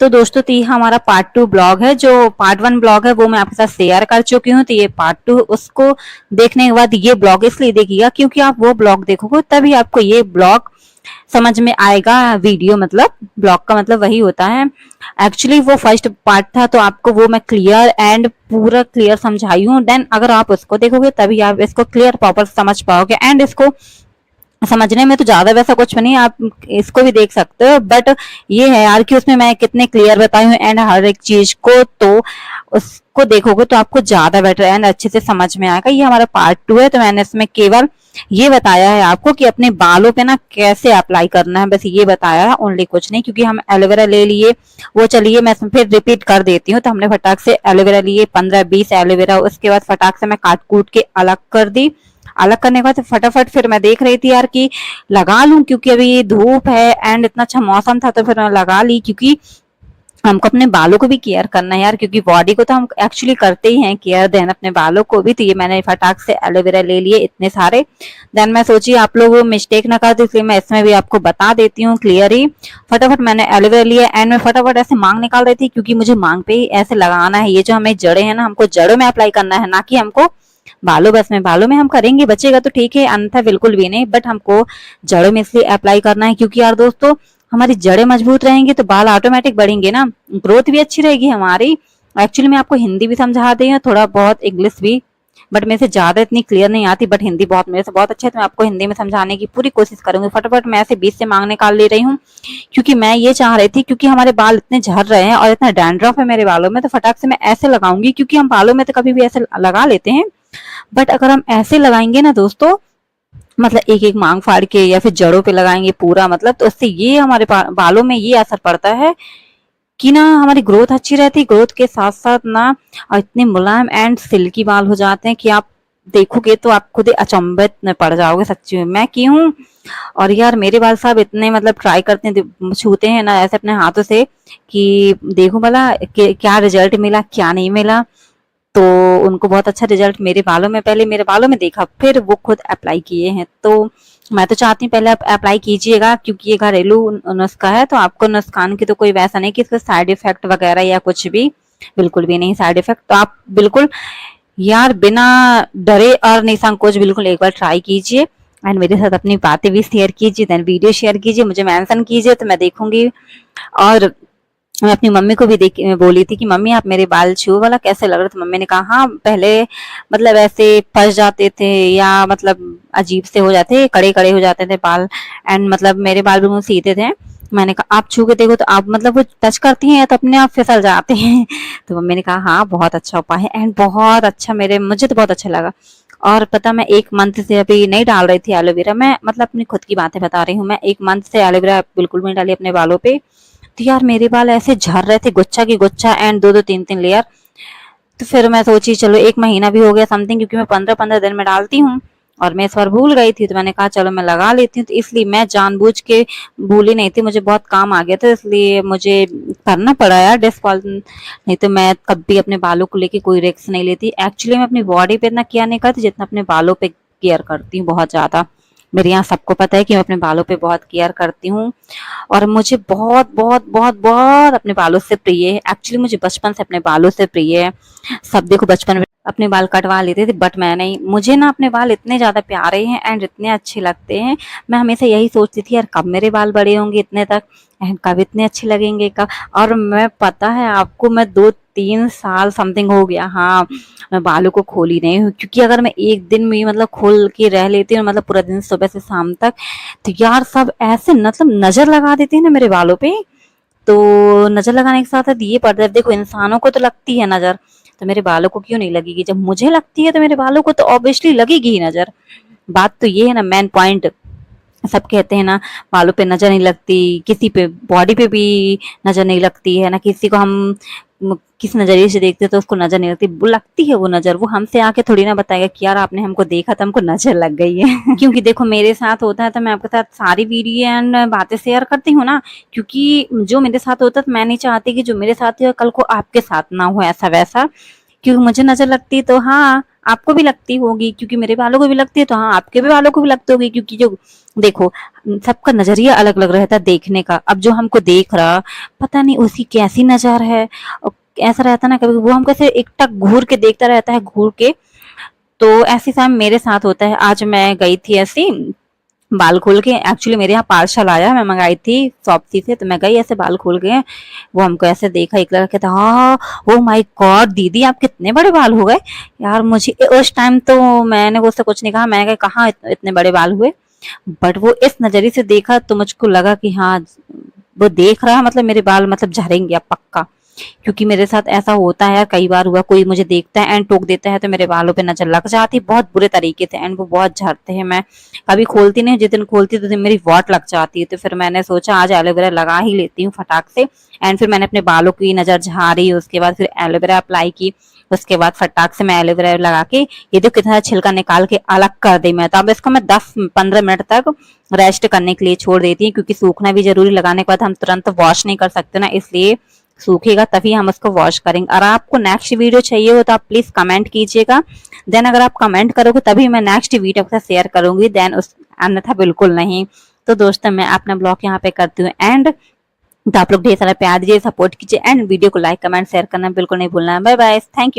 तो दोस्तों तो ये हमारा पार्ट 2 ब्लॉग है। जो पार्ट 1 ब्लॉग है वो मैं आपके साथ शेयर कर चुकी हूँ। तो ये पार्ट 2 उसको देखने के बाद ये ब्लॉग इसलिए देखिएगा क्योंकि आप वो ब्लॉग देखोगे तभी आपको ये ब्लॉग समझ में आएगा। वीडियो मतलब ब्लॉग का मतलब वही होता है। एक्चुअली वो फर्स्ट पार्ट था तो आपको वो मैं क्लियर एंड पूरा क्लियर समझाई हूँ। देन अगर आप उसको देखोगे तभी आप इसको क्लियर प्रॉपर समझ पाओगे। एंड इसको समझने में तो ज्यादा वैसा कुछ नहीं, आप इसको भी देख सकते हो, बट ये है यार कि उसमें मैं कितने क्लियर बताई हूँ एंड हर एक चीज को, तो उसको देखोगे तो आपको ज्यादा बेटर एंड अच्छे से समझ में आएगा। ये हमारा पार्ट 2 है, तो मैंने इसमें केवल ये बताया है आपको कि अपने बालों पे ना कैसे अप्लाई करना है, बस ये बताया है, ओनली कुछ नहीं। क्योंकि हम एलोवेरा ले लिए, वो चलिए मैं फिर रिपीट कर देती हूँ। तो हमने फटाक से एलोवेरा लिए 15-20 एलोवेरा, उसके बाद फटाक से मैं काट कूट के अलग कर दी। अलग करने के बाद फटाफट फिर मैं देख रही थी यार कि लगा लूं, क्योंकि अभी ये धूप है एंड इतना अच्छा मौसम था, तो फिर मैं लगा ली। क्योंकि हमको अपने बालों को भी केयर करना है यार, क्योंकि बॉडी को तो हम एक्चुअली करते ही हैं केयर, देन अपने बालों को भी। तो ये मैंने फटाक से एलोवेरा ले लिए इतने सारे। देन मैं सोची आप लोग मिस्टेक ना कर, इसलिए मैं इसमें भी आपको बता देती हूँ क्लियर ही। फटाफट मैंने एलोवेरा लिया एंड मैं फटाफट ऐसे मांग निकाल रही थी, क्योंकि मुझे मांग पे ही ऐसे लगाना है। ये जो हमें जड़े हैं ना, हमको जड़ों में अप्लाई करना है, ना कि हमको बालों बस में। बालों में हम करेंगे बचेगा तो ठीक है, अन्यथा बिल्कुल भी नहीं, बट हमको जड़ों में इसलिए अप्लाई करना है क्योंकि यार दोस्तों हमारी जड़ें मजबूत रहेंगी तो बाल ऑटोमेटिक बढ़ेंगे ना, ग्रोथ भी अच्छी रहेगी हमारी। एक्चुअली मैं आपको हिंदी भी समझा दी हूँ, थोड़ा बहुत इंग्लिश भी, बट मेरे से ज्यादा इतनी क्लियर नहीं आती, बट हिंदी बहुत मेरे से बहुत अच्छा है, तो मैं आपको हिंदी में समझाने की पूरी कोशिश करूंगी। फटाफट मैं ऐसे बीच से मांग निकाल ले रही हूँ, क्योंकि मैं ये चाह रही थी, क्योंकि हमारे बाल इतने झड़ रहे हैं और इतना डैंड्रफ है मेरे बालों में, तो फटाक से मैं ऐसे लगाऊंगी। क्योंकि हम बालों में तो कभी भी ऐसे लगा लेते हैं, बट अगर हम ऐसे लगाएंगे ना दोस्तों, मतलब एक एक मांग फाड़ के या फिर जड़ों पे लगाएंगे पूरा, मतलब तो उससे ये हमारे बालों में ये असर पड़ता है कि ना हमारी ग्रोथ अच्छी रहती है। ग्रोथ के साथ साथ ना और इतने मुलायम एंड सिल्की बाल हो जाते हैं कि आप देखोगे तो आप खुद ही अचंभित में पड़ जाओगे सच्ची में, मैं की हूँ। और यार मेरे बाल साहब इतने मतलब ट्राई करते हैं, छूते हैं ना ऐसे अपने हाथों से कि देखो भला क्या रिजल्ट मिला क्या नहीं मिला। तो उनको बहुत अच्छा रिजल्ट मेरे बालों में, पहले मेरे बालों में देखा, फिर वो खुद अप्लाई किए हैं। तो मैं तो चाहती हूँ पहले आप अप्लाई कीजिएगा, क्योंकि ये घरेलू नुस्खा है, तो आपको नुकसान की तो कोई वैसा नहीं कि इसका साइड इफेक्ट वगैरह या कुछ भी, बिल्कुल भी नहीं साइड इफेक्ट। तो आप बिल्कुल यार बिना डरे और निसंकोच बिल्कुल एक बार ट्राई कीजिए एंड मेरे साथ अपनी बातें भी शेयर कीजिए, देन वीडियो शेयर कीजिए, मुझे मेंशन कीजिए तो मैं देखूंगी। और मैं अपनी मम्मी को भी बोली थी कि मम्मी आप मेरे बाल छुओ वाला कैसे लग रहा था। मम्मी ने कहा हाँ पहले मतलब ऐसे फंस जाते थे या मतलब अजीब से हो जाते, कड़े कड़े हो जाते थे बाल, एंड मतलब मेरे बाल बिल्कुल सीधे थे। मैंने कहा आप छू के देखो, तो आप मतलब वो टच करती हैं तो अपने आप फिसल जाते हैं। तो मम्मी ने कहा हाँ बहुत अच्छा उपाय है एंड बहुत अच्छा, मुझे तो बहुत अच्छा लगा। और पता मैं 1 मंथ से अभी नहीं डाल रही थी एलोवेरा, मैं मतलब अपनी खुद की बातें बता रही हूँ, मैं 1 मंथ से एलोवेरा बिल्कुल भी नहीं डाली अपने बालों पे। तो यार मेरे बाल ऐसे झड़ रहे थे गुच्छा की गुच्छा एंड 2-2 3-3 लेयर। तो फिर मैं सोची चलो 1 महीना भी हो गया समथिंग, क्योंकि मैं 15-15 दिन में डालती हूँ और मैं इस बार भूल गई थी, तो मैंने कहा चलो मैं लगा लेती हूँ। तो इसलिए मैं जानबूझ के भूली नहीं थी, मुझे बहुत काम आ गया था, इसलिए मुझे करना पड़ा यार डिस्फॉल, नहीं तो मैं कभी अपने बालों को लेके कोई रिस्क नहीं लेती। एक्चुअली मैं अपनी बॉडी पे इतना केयर नहीं करती जितना अपने बालों पे केयर करती हूँ, बहुत ज्यादा। मेरे यहाँ सबको पता है कि मैं अपने बालों पे बहुत केयर करती हूँ और मुझे बहुत बहुत बहुत बहुत अपने बालों से प्रिय है। एक्चुअली मुझे बचपन से अपने बालों से प्रिय है। सब देखो बचपन में अपने बाल कटवा लेते थे, बट मैं नहीं, मुझे ना अपने बाल इतने ज्यादा प्यारे हैं एंड इतने अच्छे लगते हैं। मैं हमेशा यही सोचती थी यार कब मेरे बाल बड़े होंगे इतने तक एंड कब इतने अच्छे लगेंगे कब। और मैं पता है आपको, मैं 2-3 साल समथिंग हो गया, हाँ मैं बालों को खोली नहीं हूँ। क्योंकि अगर मैं एक दिन में मतलब खोल के रह लेती हूँ, मतलब पूरा दिन सुबह से शाम तक, तो यार सब ऐसे मतलब नजर लगा देते हैं ना मेरे बालों पे। तो नजर लगाने के साथ साथ ये पड़ता है, देखो इंसानों को तो लगती है नजर, तो मेरे बालों को क्यों नहीं लगेगी। जब मुझे लगती है तो मेरे बालों को तो ऑब्वियसली लगेगी ही नजर। बात तो ये है ना मेन पॉइंट। सब कहते हैं ना बालों पे नजर नहीं लगती, किसी पे बॉडी पे भी नजर नहीं लगती है ना, किसी को हम किस नजरिए से देखते हैं तो उसको नजर नहीं लगती, वो लगती है वो नजर, वो हमसे आके थोड़ी ना बताएगा कि यार आपने हमको देखा था हमको नजर लग गई है। क्योंकि देखो मेरे साथ होता है तो मैं आपके साथ सारी वीडियो एंड बातें शेयर करती हूँ ना, क्योंकि जो मेरे साथ होता है तो मैं नहीं चाहती कि जो मेरे साथ है कल को आपके साथ ना हो ऐसा वैसा। क्योंकि मुझे नजर लगती है तो हाँ आपको भी लगती होगी, क्योंकि मेरे बालों को भी लगती है, तो हाँ आपके भी बालों को भी लगती होगी, क्योंकि जो देखो सबका नजरिया अलग अलग रहता है देखने का। अब जो हमको देख रहा, पता नहीं उसकी कैसी नजर है, और ऐसा रहता ना कभी वो हम कैसे एकटक घूर के देखता रहता है, घूर के। तो ऐसे समय मेरे साथ होता है। आज मैं गई थी ऐसी बाल खोल के, एक्चुअली मेरे यहाँ पार्सल आया, मैं मंगाई थी शॉप्सी से, तो मैं गई ऐसे बाल खोल के, वो हमको ऐसे देखा, एक लड़का कहता हाँ ओ माय गॉड दीदी आप कितने बड़े बाल हो गए। यार मुझे उस टाइम तो मैंने उससे कुछ नहीं कहा, मैंने कहा कहाँ इतने बड़े बाल हुए। बट वो इस नजरिए से देखा तो मुझको लगा कि हाँ वो देख रहा है, मतलब मेरे बाल मतलब झड़ेंगे अब पक्का। क्योंकि मेरे साथ ऐसा होता है यार, कई बार हुआ, कोई मुझे देखता है एंड टोक देता है तो मेरे बालों पे नजर लग जाती है बहुत बुरे तरीके से, एंड वो बहुत झड़ते हैं। मैं कभी खोलती नहीं, जिस दिन खोलती तो दिन मेरी वॉट लग जाती है। तो फिर मैंने सोचा आज एलोवेरा लगा ही लेती हूँ फटाक से। एंड फिर मैंने अपने बालों की नजर झाड़ी, उसके बाद फिर एलोवेरा अप्लाई की। उसके बाद फटाक से मैं एलोवेरा लगा के, ये तो कितना छिलका निकाल के अलग कर दी मैं। तो अब इसको मैं 10-15 मिनट तक रेस्ट करने के लिए छोड़ देती हूँ, क्योंकि सूखना भी जरूरी, लगाने के बाद हम तुरंत वॉश नहीं कर सकते ना, इसलिए सूखेगा तभी हम उसको वॉश करेंगे। और आपको नेक्स्ट वीडियो चाहिए हो तो आप प्लीज कमेंट कीजिएगा, देन अगर आप कमेंट करोगे तभी मैं नेक्स्ट वीडियो आपके साथ शेयर करूंगी, देन उस अन्यथा बिल्कुल नहीं। तो दोस्तों मैं अपना ब्लॉग यहाँ पे करती हूँ एंड। तो आप लोग ढेर सारा प्यार दीजिए, सपोर्ट कीजिए, एंड वीडियो को लाइक कमेंट शेयर करना बिल्कुल नहीं भूलना। Bye bye, thank you.